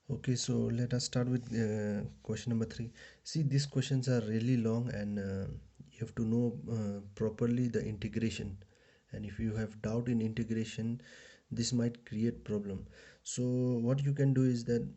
Okay, so let us start with question number 3. See, these questions are really long, and you have to know properly the integration. And if you have doubt in integration, this might create problem. So what you can do is that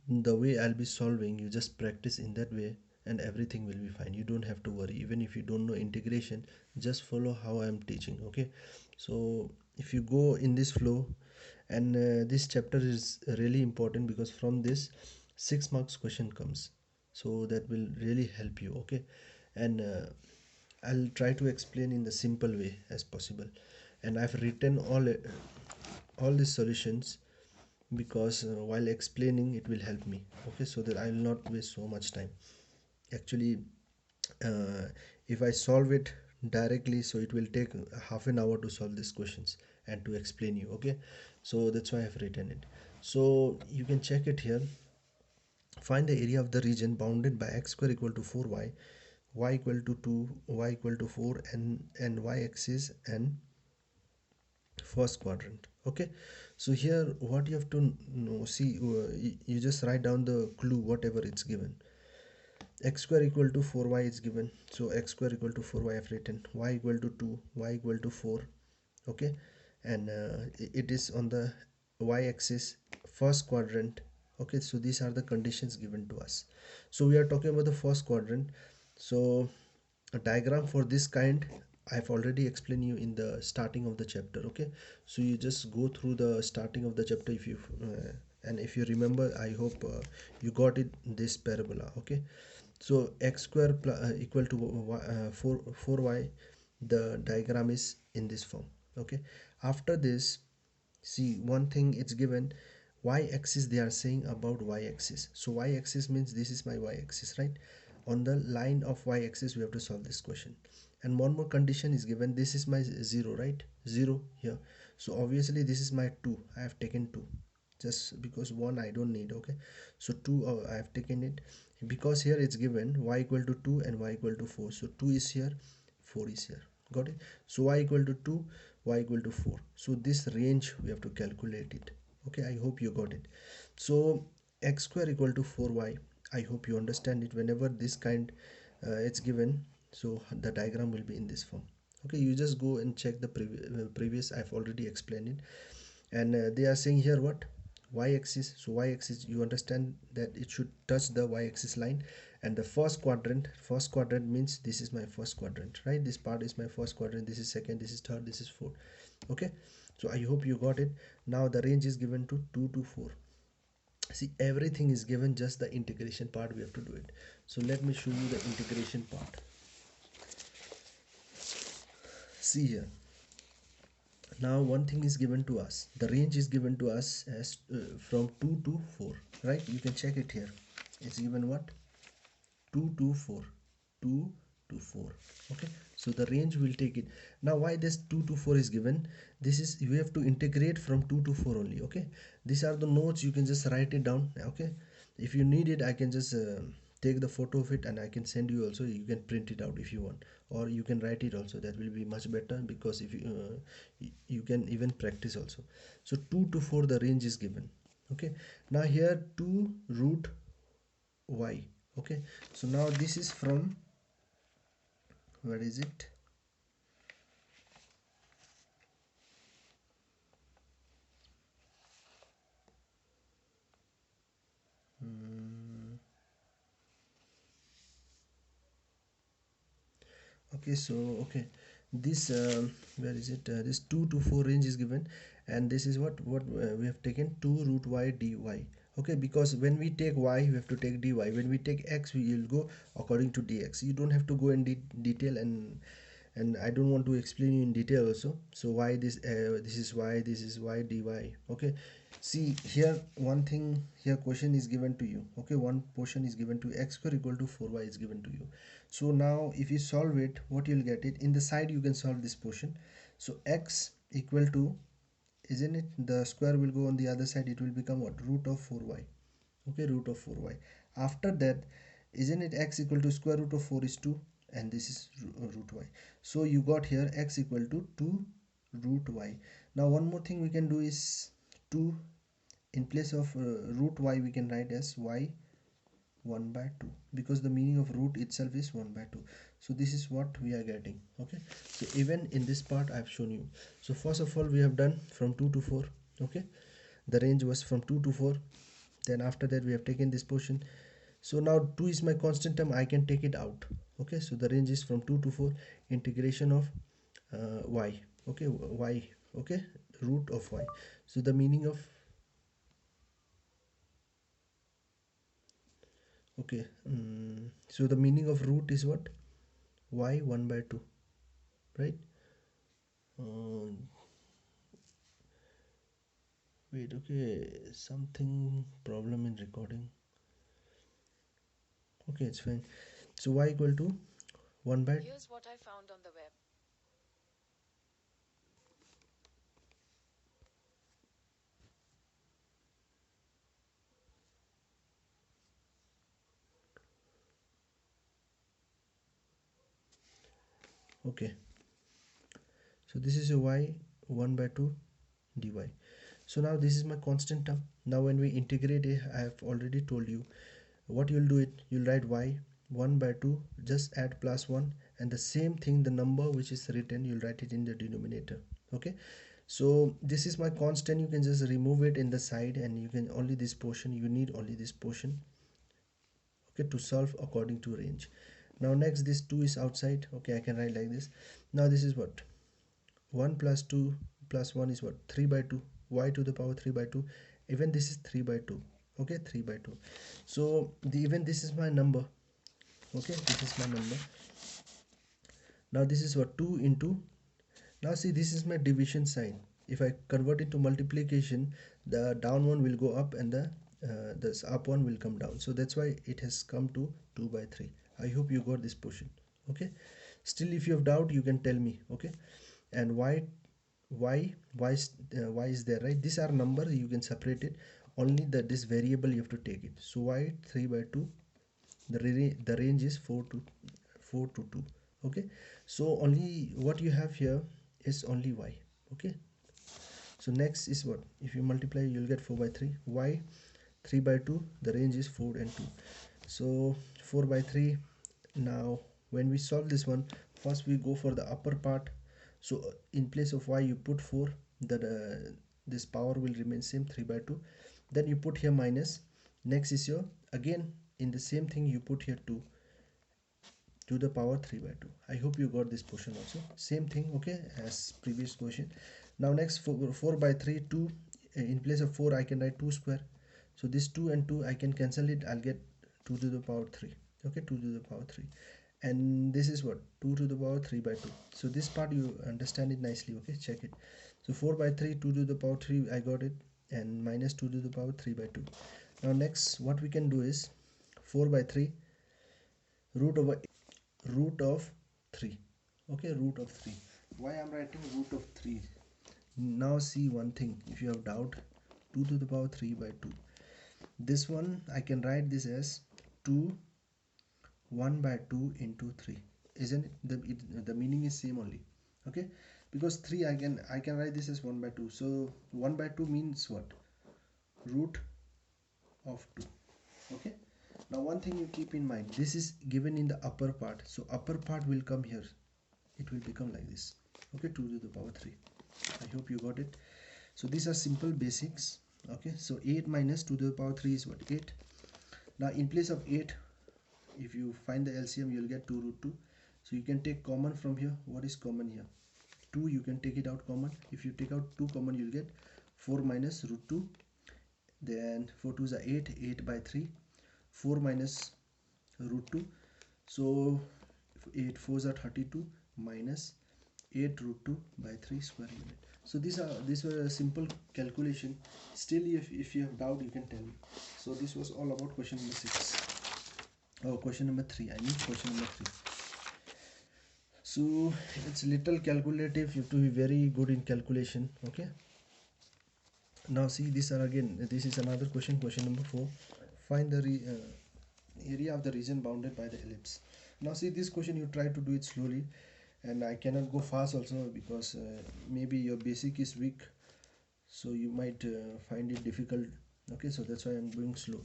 the way I'll be solving, you just practice in that way, and everything will be fine. You don't have to worry. Even if you don't know integration, just follow how I'm teaching. Okay, so if you go in this flow, and this chapter is really important because from this 6 marks question comes, so that will really help you. Okay, and I'll try to explain in the simple way as possible, and I've written all the solutions because while explaining it will help me. Okay, so that I will not waste so much time. Actually, uh, if I solve it directly, so it will take half an hour to solve these questions and to explain you. Okay, so that's why I have written it. So you can check it here. Find the area of the region bounded by x square equal to 4y, y equal to 2, y equal to 4, and y axis and first quadrant. Okay, so here what you have to know, see, you just write down the clue whatever it's given. X square equal to 4y is given, so x square equal to 4y I've written, y equal to 2, y equal to 4. Okay, and it is on the y-axis first quadrant. Okay, so these are the conditions given to us. So we are talking about the first quadrant. So a diagram for this kind I've already explained you in the starting of the chapter. Okay, so you just go through the starting of the chapter if you and if you remember, I hope you got it, this parabola. Okay, so x square equal to 4y, the diagram is in this form. Okay, after this, see, one thing it's given, y-axis they are saying about y-axis. So y-axis means this is my y-axis, right? On the line of y-axis we have to solve this question. And one more condition is given, this is my 0, right? 0 here. So obviously this is my 2, I have taken 2 just because 1 I don't need. Okay, so 2 I have taken it because here it's given y equal to 2 and y equal to 4. So 2 is here, 4 is here. Got it? So y equal to 2, y equal to 4. So this range we have to calculate it. Okay, I hope you got it. So x square equal to 4y, I hope you understand it. Whenever this kind it's given, so the diagram will be in this form. Okay, you just go and check the previous, I've already explained it. And they are saying here what, y-axis. So y-axis, you understand that it should touch the y-axis line. And the first quadrant means this is my first quadrant, right? This part is my first quadrant, this is second, this is third, this is fourth. Okay, so I hope you got it. Now the range is given to 2 to 4. See, everything is given, just the integration part we have to do it. So let me show you the integration part. See here, now one thing is given to us, the range is given to us as from 2 to 4, right? You can check it here, it's given what, 2 to 4, 2 to 4. Okay, so the range will take it. Now why this 2 to 4 is given, this is, you have to integrate from 2 to 4 only. Okay, these are the notes, you can just write it down. Okay, if you need it, I can just take the photo of it and I can send you also, you can print it out if you want, or you can write it also, that will be much better, because if you you can even practice also. So 2 to 4 the range is given. Okay, now here 2 root y. Okay, so now this is from, where is it, okay, so okay, this where is it, this 2 to 4 range is given, and this is what we have taken 2 root y dy. Okay, because when we take y we have to take dy, when we take x we will go according to dx. You don't have to go in detail, and I don't want to explain you in detail also. So why this is y, this is y dy. Okay, see here, one thing here, question is given to you. Okay, one portion is given to x square equal to 4y is given to you. So now if you solve it, what you'll get it in the side, you can solve this portion. So x equal to, isn't it, the square will go on the other side, it will become what, root of 4y. Okay, root of 4y. After that, isn't it, x equal to square root of 4 is 2, and this is root y. So you got here x equal to 2 root y. Now one more thing we can do is 2 in place of root y we can write as y 1 by 2, because the meaning of root itself is 1 by 2. So this is what we are getting. Okay, so even in this part I have shown you. So first of all we have done from 2 to 4. Okay, the range was from 2 to 4. Then after that we have taken this portion. So now 2 is my constant term, I can take it out. Okay, so the range is from 2 to 4, integration of y. Okay, y. Okay, root of y. So the meaning of, okay, so the meaning of root is what? Y 1 by 2, right? um, Wait, okay, something problem in recording. Okay, it's fine. So y equal to 1 by, Here's what I found on the web. okay, so this is a y 1 by 2 dy. So now this is my constant term. Now when we integrate it, I have already told you what you'll do it, you'll write y 1 by 2, just add plus 1, and the same thing, the number which is written, you'll write it in the denominator. Okay, so this is my constant, you can just remove it in the side, and you can only this portion, you need only this portion. Okay, to solve according to range. Now next, this 2 is outside. Okay, I can write like this. Now this is what, 1 plus 2 plus 1 is what, 3 by 2, y to the power 3 by 2. Even this is 3 by 2. Okay, 3 by 2. So even this is my number. Okay, this is my number. Now this is what, 2 into, now see, this is my division sign. If I convert it to multiplication, the down one will go up and the this up one will come down. So that's why it has come to 2 by 3. I hope you got this portion. Okay, still if you have doubt, you can tell me. Okay, and why is there, right? These are numbers, you can separate it. Only that this variable you have to take it. So y 3 by 2, the range is 4 to 2. Okay, so only what you have here is only y. Okay, so next is what, if you multiply you'll get 4 by 3, y 3 by 2, the range is 4 and 2. So 4 by 3. Now when we solve this one, first we go for the upper part. So in place of y you put 4, that this power will remain same, 3 by 2. Then you put here minus. Next is your, again in the same thing you put here 2 to the power 3 by 2. I hope you got this portion also, same thing. Okay, as previous question. Now next, 4 by 3, 2, in place of 4 I can write 2 square. So this 2 and 2 I can cancel it, I'll get 2 to the power 3. Okay, 2 to the power 3. And this is what, 2 to the power 3 by 2. So this part you understand it nicely. Okay, check it. So 4 by 3, 2 to the power 3, I got it, and minus 2 to the power 3 by 2. Now next what we can do is 4 by 3 root over root of 3. Okay, root of 3. Why I'm writing root of 3? Now see one thing, if you have doubt, 2 to the power 3 by 2, this one I can write this as 2 1 by 2 into 3, isn't it? The meaning is same only. Okay, because 3 I can write this as 1 by 2. So 1 by 2 means what, root of 2. Okay, now one thing you keep in mind, this is given in the upper part, so upper part will come here, it will become like this. Okay, 2 to the power 3. I hope you got it. So these are simple basics. Okay, so 8 minus 2 to the power 3 is what, 8. Now in place of 8, if you find the LCM you'll get 2 root 2. So you can take common from here. What is common here? 2, you can take it out common. If you take out 2 common, you'll get 4 minus root 2. Then 4 2s are 8, 8 by 3, 4 minus root 2. So 8 4s are 32 minus 8 root 2 by 3 square unit. So these were a simple calculation. Still, if you have doubt, you can tell me. So this was all about question number 6. Oh, question number 3. I mean question number 3. So it's little calculative. You have to be very good in calculation. Okay. Now see, these are again. This is another question. Question number 4. Find the area of the region bounded by the ellipse. Now see, this question you try to do it slowly, and I cannot go fast also, because maybe your basic is weak, so you might find it difficult Okay, so that's why I'm going slow.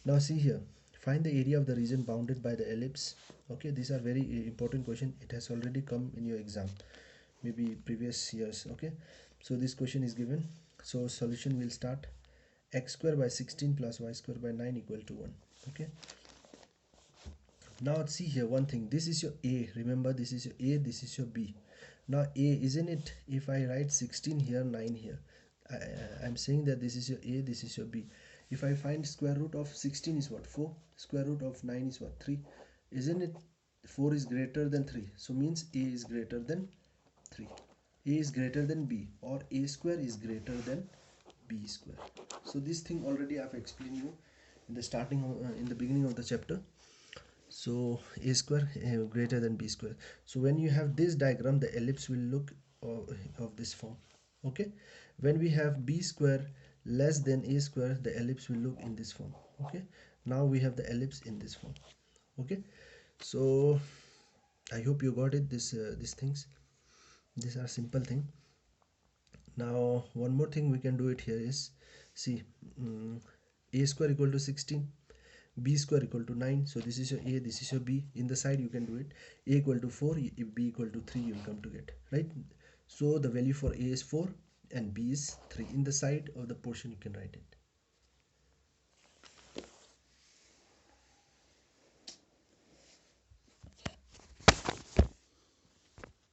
Now see here, find the area of the region bounded by the ellipse. Okay, these are very important question. It has already come in your exam, maybe previous years. Okay, so this question is given. So solution will start. X square by 16 plus y square by 9 equal to 1. Okay, now see here one thing. This is your a. Remember, this is your a, this is your b. Now a, isn't it, if I write 16 here, 9 here, I'm saying that this is your a, this is your b. If I find square root of 16 is what, 4, square root of 9 is what, 3. Isn't it 4 is greater than 3? So means a is greater than 3. A is greater than b, or a square is greater than b square. So this thing already I've explained you in the starting in the beginning of the chapter. So a square greater than b square. So when you have this diagram, the ellipse will look of this form. Okay, when we have b square less than a square, the ellipse will look in this form. Okay, now we have the ellipse in this form. Okay, so I hope you got it. These things, these are simple thing. Now one more thing we can do it here is, see, a square equal to 16, b square equal to 9. So this is your a, this is your b. In the side you can do it. A equal to 4, if b equal to 3, you will come to get, right? So the value for a is 4 and b is 3. In the side of the portion you can write it.